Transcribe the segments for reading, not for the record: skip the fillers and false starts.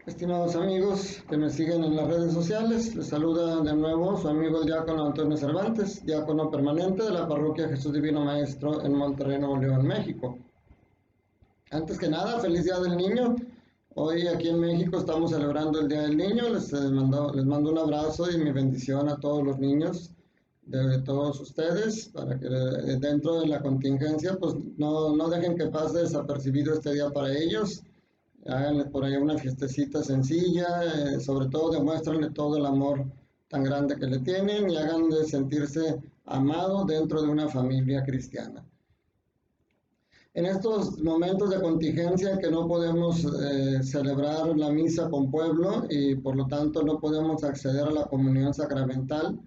Estimados amigos que me siguen en las redes sociales, les saluda de nuevo su amigo el diácono Antonio Cervantes, diácono permanente de la parroquia Jesús Divino Maestro en Monterrey, Nuevo León, México. Antes que nada, feliz Día del Niño. Hoy aquí en México estamos celebrando el Día del Niño. Les mando un abrazo y mi bendición a todos los niños de todos ustedes para que dentro de la contingencia pues no dejen que pase desapercibido este día para ellos. Háganle por ahí una fiestecita sencilla, sobre todo demuéstranle todo el amor tan grande que le tienen y háganle sentirse amado dentro de una familia cristiana. En estos momentos de contingencia en que no podemos celebrar la misa con pueblo y por lo tanto no podemos acceder a la comunión sacramental,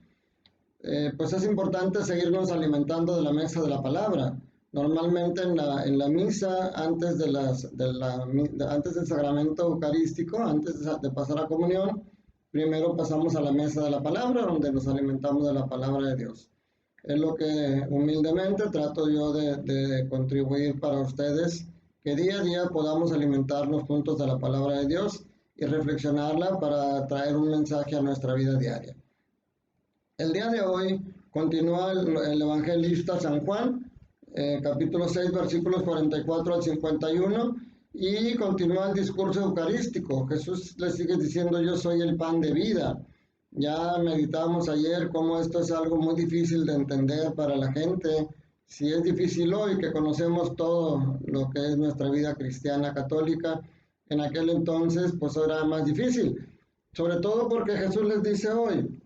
pues es importante seguirnos alimentando de la mesa de la palabra. Normalmente en la misa, antes del sacramento eucarístico, antes de pasar a comunión, primero pasamos a la mesa de la palabra, donde nos alimentamos de la palabra de Dios. Es lo que humildemente trato yo de contribuir para ustedes, que día a día podamos alimentarnos juntos de la palabra de Dios y reflexionarla para traer un mensaje a nuestra vida diaria. El día de hoy continúa el evangelista San Juan, capítulo 6, versículos 44 al 51, y continúa el discurso eucarístico. Jesús le sigue diciendo: yo soy el pan de vida. Ya meditamos ayer cómo esto es algo muy difícil de entender para la gente. Si es difícil hoy que conocemos todo lo que es nuestra vida cristiana católica, en aquel entonces pues era más difícil. Sobre todo porque Jesús les dice hoy,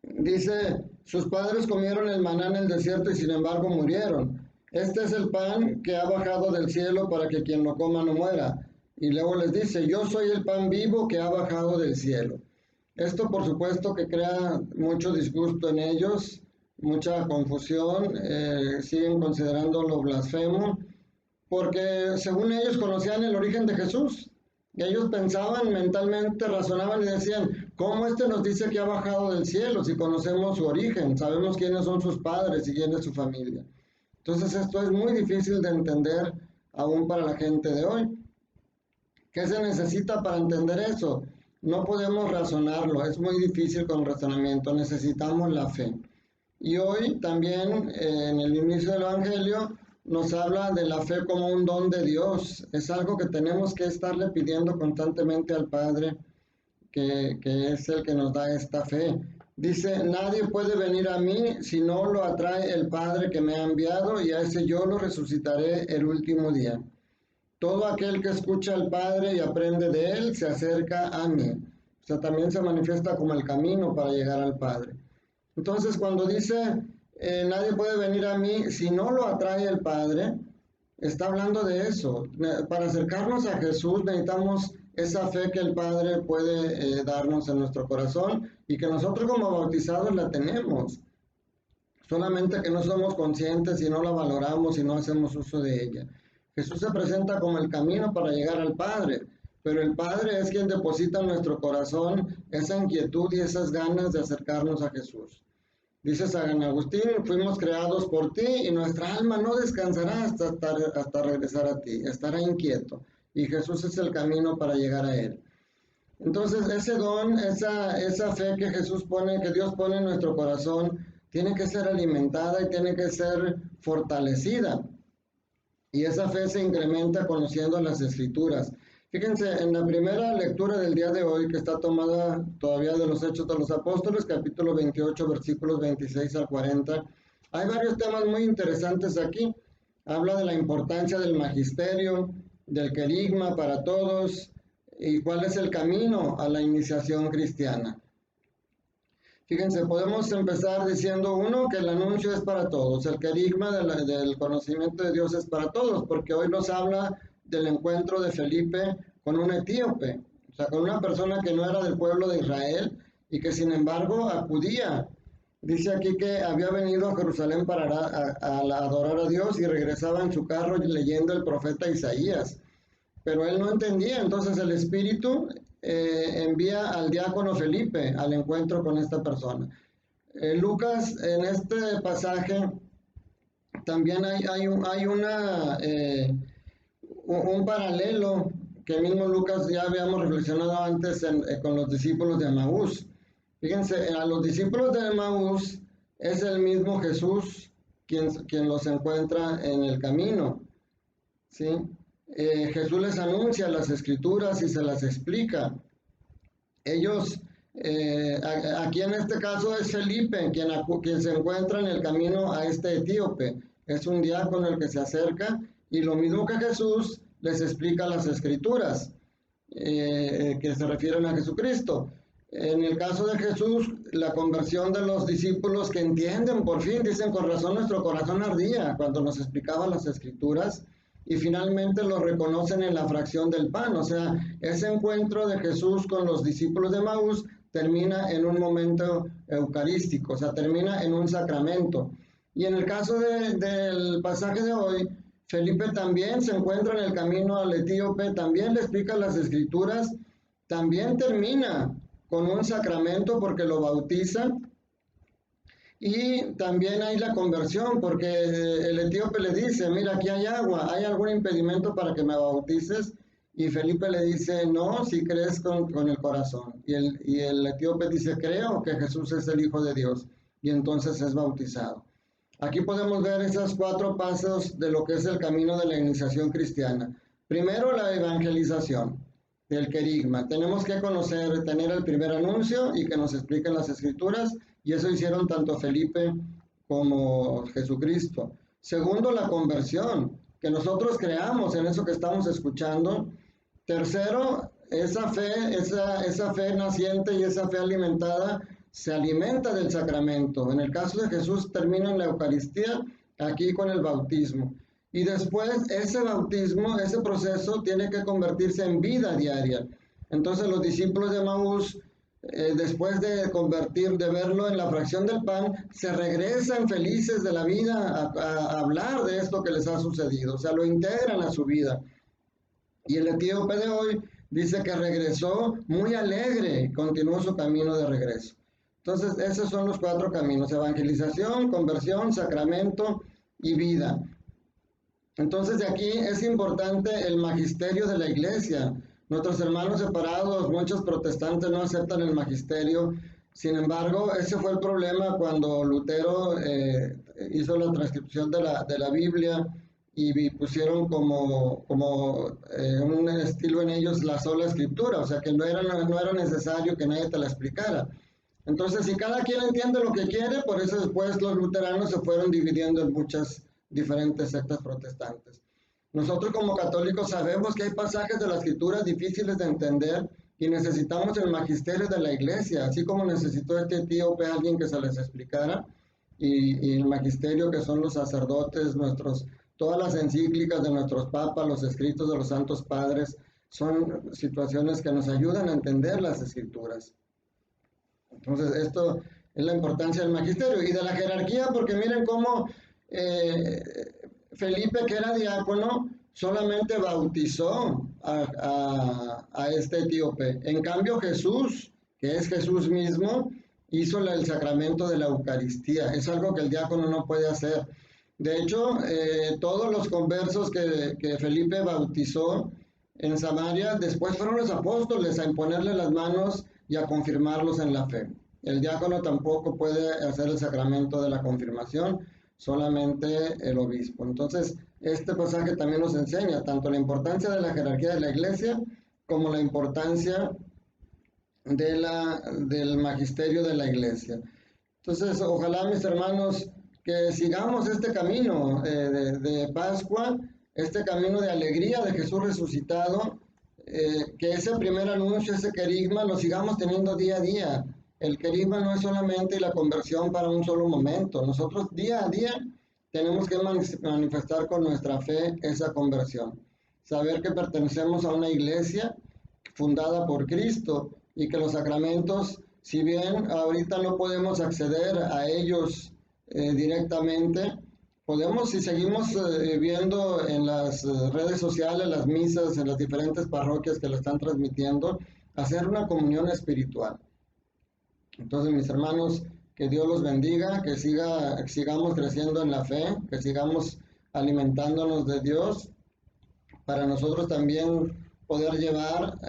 dice, sus padres comieron el maná en el desierto y sin embargo murieron. Este es el pan que ha bajado del cielo para que quien lo coma no muera. Y luego les dice, yo soy el pan vivo que ha bajado del cielo. Esto por supuesto que crea mucho disgusto en ellos, mucha confusión, siguen considerándolo blasfemo, porque según ellos conocían el origen de Jesús. Y ellos pensaban mentalmente, razonaban y decían, ¿cómo este nos dice que ha bajado del cielo si conocemos su origen? Sabemos quiénes son sus padres y quién es su familia. Entonces esto es muy difícil de entender aún para la gente de hoy. ¿Qué se necesita para entender eso? No podemos razonarlo, es muy difícil con razonamiento, necesitamos la fe. Y hoy también en el inicio del Evangelio nos habla de la fe como un don de Dios. Es algo que tenemos que estarle pidiendo constantemente al Padre, que es el que nos da esta fe. Dice, nadie puede venir a mí si no lo atrae el Padre que me ha enviado, y a ese yo lo resucitaré el último día. Todo aquel que escucha al Padre y aprende de él se acerca a mí. O sea, también se manifiesta como el camino para llegar al Padre. Entonces, cuando dice, nadie puede venir a mí si no lo atrae el Padre, está hablando de eso. Para acercarnos a Jesús necesitamos esa fe que el Padre puede darnos en nuestro corazón y que nosotros como bautizados la tenemos. Solamente que no somos conscientes y no la valoramos y no hacemos uso de ella. Jesús se presenta como el camino para llegar al Padre, pero el Padre es quien deposita en nuestro corazón esa inquietud y esas ganas de acercarnos a Jesús. Dice San Agustín, fuimos creados por ti y nuestra alma no descansará hasta regresar a ti, estará inquieto. Y Jesús es el camino para llegar a Él. Entonces ese don, esa fe que Jesús pone, que Dios pone en nuestro corazón, tiene que ser alimentada y tiene que ser fortalecida. Y esa fe se incrementa conociendo las Escrituras. Fíjense, en la primera lectura del día de hoy, que está tomada todavía de los Hechos de los Apóstoles, capítulo 28, versículos 26 al 40, hay varios temas muy interesantes aquí. Habla de la importancia del magisterio, del querigma para todos, y cuál es el camino a la iniciación cristiana. Fíjense, podemos empezar diciendo uno, que el anuncio es para todos, el querigma del conocimiento de Dios es para todos, porque hoy nos habla del encuentro de Felipe con un etíope, o sea, con una persona que no era del pueblo de Israel y que sin embargo acudía. Dice aquí que había venido a Jerusalén para adorar a Dios y regresaba en su carro leyendo el profeta Isaías. Pero él no entendía, entonces el Espíritu envía al diácono Felipe al encuentro con esta persona. Lucas, en este pasaje, también hay un paralelo que mismo Lucas ya habíamos reflexionado antes con los discípulos de Emaús. Fíjense, a los discípulos de Emaús es el mismo Jesús quien los encuentra en el camino, ¿sí? Jesús les anuncia las escrituras y se las explica. Ellos, aquí en este caso es Felipe quien se encuentra en el camino a este etíope. Es un diácono el que se acerca y lo mismo que Jesús les explica las escrituras que se refieren a Jesucristo. En el caso de Jesús, la conversión de los discípulos que entienden, por fin, dicen, con razón nuestro corazón ardía cuando nos explicaba las escrituras, y finalmente lo reconocen en la fracción del pan. O sea, ese encuentro de Jesús con los discípulos de Emaús termina en un momento eucarístico, o sea, termina en un sacramento. Y en el caso del pasaje de hoy, Felipe también se encuentra en el camino al etíope, también le explica las escrituras, también termina con un sacramento porque lo bautiza, y también hay la conversión porque el etíope le dice, mira, aquí hay agua, ¿hay algún impedimento para que me bautices? Y Felipe le dice, no, si crees con el corazón. Y el etíope dice, creo que Jesús es el Hijo de Dios, y entonces es bautizado. Aquí podemos ver esos 4 pasos de lo que es el camino de la iniciación cristiana. Primero, la evangelización del querigma. Tenemos que conocer, tener el primer anuncio y que nos expliquen las escrituras, y eso hicieron tanto Felipe como Jesucristo. Segundo, la conversión, que nosotros creamos en eso que estamos escuchando. Tercero, esa fe naciente y esa fe alimentada se alimenta del sacramento. En el caso de Jesús termina en la Eucaristía, aquí con el bautismo. Y después ese bautismo, ese proceso tiene que convertirse en vida diaria. Entonces los discípulos de Emaús, después de verlo en la fracción del pan, se regresan felices de la vida a hablar de esto que les ha sucedido. O sea, lo integran a su vida. Y el etíope de hoy dice que regresó muy alegre y continuó su camino de regreso. Entonces, esos son los 4 caminos: evangelización, conversión, sacramento y vida. Entonces, de aquí es importante el magisterio de la iglesia. Nuestros hermanos separados, muchos protestantes no aceptan el magisterio. Sin embargo, ese fue el problema cuando Lutero hizo la transcripción de la Biblia y pusieron como un estilo en ellos la sola escritura, o sea que no era necesario que nadie te la explicara. Entonces, si cada quien entiende lo que quiere, por eso después los luteranos se fueron dividiendo en muchas diferentes sectas protestantes. Nosotros como católicos sabemos que hay pasajes de la escritura difíciles de entender y necesitamos el magisterio de la iglesia, así como necesitó este etíope alguien que se les explicara, y el magisterio que son los sacerdotes, todas las encíclicas de nuestros papas, los escritos de los santos padres, son situaciones que nos ayudan a entender las escrituras. Entonces, esto es la importancia del magisterio y de la jerarquía, porque miren cómo Felipe, que era diácono, solamente bautizó a este etíope. En cambio, Jesús, que es Jesús mismo, hizo el sacramento de la Eucaristía. Es algo que el diácono no puede hacer. De hecho, todos los conversos que Felipe bautizó en Samaria, después fueron los apóstoles a imponerle las manos y a confirmarlos en la fe. El diácono tampoco puede hacer el sacramento de la confirmación, solamente el obispo. Entonces, este pasaje también nos enseña tanto la importancia de la jerarquía de la iglesia como la importancia del magisterio de la iglesia. Entonces, ojalá, mis hermanos, que sigamos este camino de Pascua, este camino de alegría de Jesús resucitado, que ese primer anuncio, ese querigma, lo sigamos teniendo día a día. El querigma no es solamente la conversión para un solo momento. Nosotros día a día tenemos que manifestar con nuestra fe esa conversión. Saber que pertenecemos a una iglesia fundada por Cristo y que los sacramentos, si bien ahorita no podemos acceder a ellos directamente, podemos, si seguimos viendo en las redes sociales, las misas, en las diferentes parroquias que lo están transmitiendo, hacer una comunión espiritual. Entonces, mis hermanos, que Dios los bendiga, que sigamos creciendo en la fe, que sigamos alimentándonos de Dios, para nosotros también poder llevar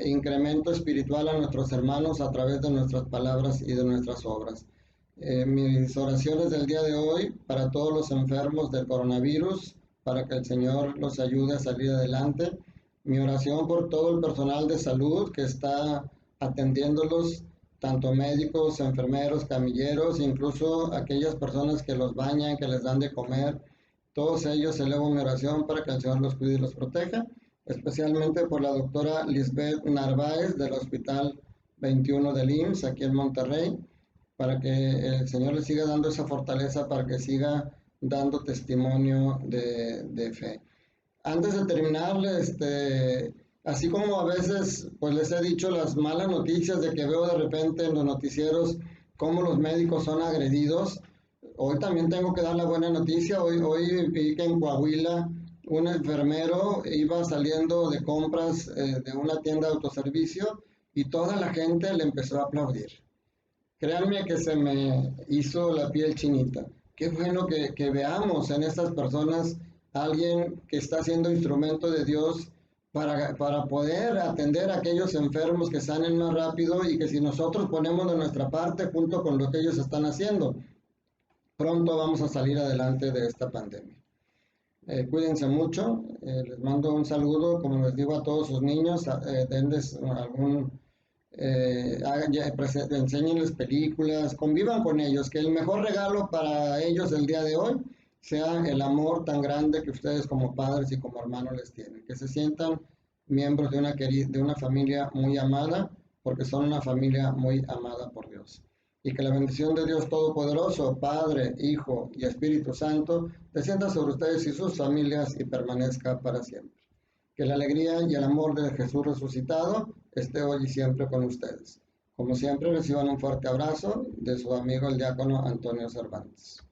incremento espiritual a nuestros hermanos a través de nuestras palabras y de nuestras obras. Mis oraciones del día de hoy para todos los enfermos del coronavirus, para que el Señor los ayude a salir adelante. Mi oración por todo el personal de salud que está atendiéndolos, tanto médicos, enfermeros, camilleros, incluso aquellas personas que los bañan, que les dan de comer. Todos ellos elevo mi oración para que el Señor los cuide y los proteja, especialmente por la doctora Lisbeth Narváez del Hospital 21 del IMSS aquí en Monterrey, para que el Señor le siga dando esa fortaleza para que siga dando testimonio de fe. Antes de terminar, así como a veces pues les he dicho las malas noticias de que veo de repente en los noticieros cómo los médicos son agredidos, hoy también tengo que dar la buena noticia. Hoy vi que en Coahuila un enfermero iba saliendo de compras de una tienda de autoservicio y toda la gente le empezó a aplaudir. Créanme que se me hizo la piel chinita. Qué bueno que veamos en estas personas a alguien que está siendo instrumento de Dios para poder atender a aquellos enfermos que sanen más rápido y que si nosotros ponemos de nuestra parte junto con lo que ellos están haciendo, pronto vamos a salir adelante de esta pandemia. Cuídense mucho, les mando un saludo, como les digo a todos sus niños, denles algún... enséñenles películas, convivan con ellos, que el mejor regalo para ellos el día de hoy sea el amor tan grande que ustedes como padres y como hermanos les tienen, que se sientan miembros de una familia muy amada, porque son una familia muy amada por Dios. Y que la bendición de Dios Todopoderoso, Padre, Hijo y Espíritu Santo, descienda sobre ustedes y sus familias y permanezca para siempre. Que la alegría y el amor de Jesús resucitado esté hoy y siempre con ustedes. Como siempre, reciban un fuerte abrazo de su amigo el diácono Antonio Cervantes.